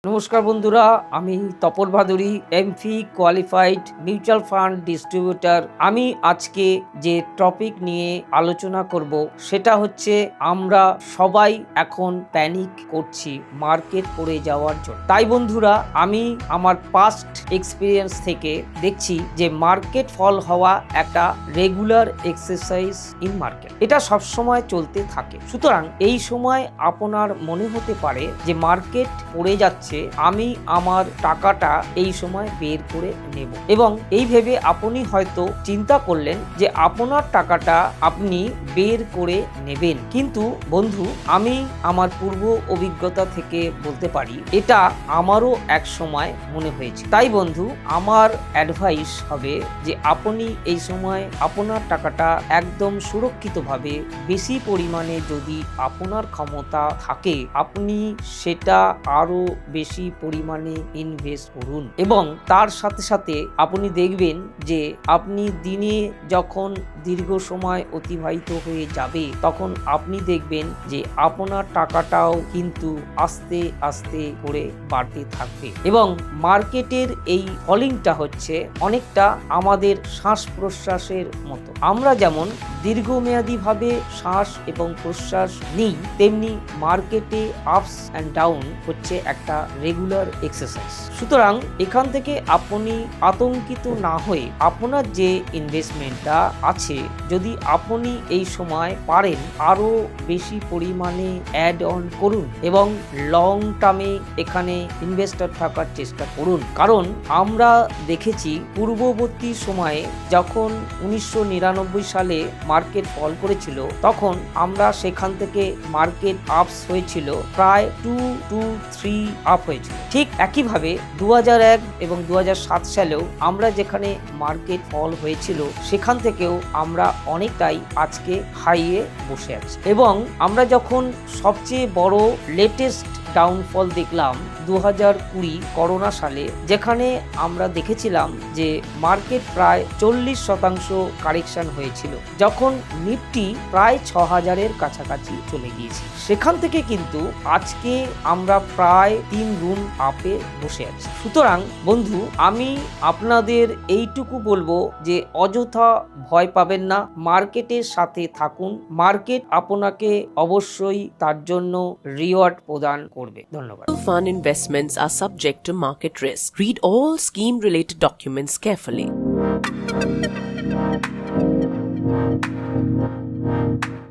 নমস্কার বন্ধুরা, আমি Tapan Bhaduri, AMFI qualified mutual fund distributor. আমি আজকে যে টপিক নিয়ে আলোচনা করব সেটা হচ্ছে আমরা সবাই এখন প্যানিক করছি মার্কেট পড়ে যাওয়ার জন্য। তাই বন্ধুরা, আমি আমার পাস্ট এক্সপিরিয়েন্স থেকে দেখছি যে মার্কেট ফল হওয়া একটা রেগুলার এক্সারসাইজ ইন মার্কেট, এটা সবসময় চলতে থাকে। সুতরাং এই সময় আপনার মনে হতে পারে যে মার্কেট পড়ে যাচ্ছে, আমি আমার টাকাটা এই সময় বের করে নেব, এবং এই ভেবে আপনি হয়তো চিন্তা করলেন যে আপনার টাকাটা আপনি বের করে নেবেন। কিন্তু বন্ধু, আমি আমার পূর্ব অভিজ্ঞতা থেকে বলতে পারি এটা আমারও এক সময় মনে হয়েছে। তাই বন্ধু, আমার অ্যাডভাইস হবে যে আপনি এই সময় আপনার টাকাটা একদম সুরক্ষিতভাবে বেশি পরিমাণে যদি আপনার ক্ষমতা থাকে আপনি সেটা আরো বেশি পরিমাণে ইনভেস্ট করুন, এবং তার সাথে সাথে আপনি দেখবেন যে আপনি দিনে যখন দীর্ঘ সময় অতিবাহিত হয়ে যাবে তখন আপনি দেখবেন যে আপনার টাকাটাও কিন্তু আস্তে আস্তে করে বাড়তে থাকবে। এবং মার্কেটের এই ফলিংটা হচ্ছে অনেকটা আমাদের শ্বাস প্রশ্বাসের মতো। আমরা যেমন দীর্ঘমেয়াদীভাবে শ্বাস এবং প্রশ্বাস নিই, তেমনি মার্কেটে আপস অ্যান্ড ডাউন হচ্ছে একটা রেগুলার এক্সারসাইজ। সুতরাং এখান থেকে আপনি আতঙ্কিত না হয়ে আপনার যে ইনভেস্টমেন্টটা আছে, যদি আপনি এই সময় পারেন আরো বেশি পরিমাণে অ্যাড অন করুন এবং লং টার্মে এখানে ইনভেস্টর থাকার চেষ্টা করুন। কারণ আমরা দেখেছি পূর্ববর্তী সময়ে যখন 1999 সালে মার্কেট ফল করেছিল তখন আমরা সেখান থেকে মার্কেট আপস হয়েছিল প্রায় 2-3 আপ হয়েছিল। ঠিক একইভাবে 2001 এবং 2007 সালেও আমরা যেখানে মার্কেট ফল হয়েছিল সেখান থেকেও আমরা অনেকটাই আজকে হাইয়ে বসে আছি। এবং আমরা যখন সবচেয়ে বড় লেটেস্ট ডাউনফল দেখলাম 2020 করোনা সালে, যেখানে আমরা দেখেছিলাম যে মার্কেট প্রায় 40% কারেকশন হয়েছিল, যখন নিফটি প্রায় 6000-এর কাছাকাছি চলে গিয়েছে। সেখান থেকে কিন্তু আজকে আমরা প্রায় 3 গুণ আপে বসে আছি। সুতরাং বন্ধু, আমি আপনাদের এইটুকু বলবো যে অযথা ভয় পাবেন না, মার্কেটের সাথে থাকুন। মার্কেট আপনাকে অবশ্যই তার জন্য রিওয়ার্ড প্রদান করবে। ধন্যবাদ। Fund investments are subject to market risk. Read all scheme related documents carefully.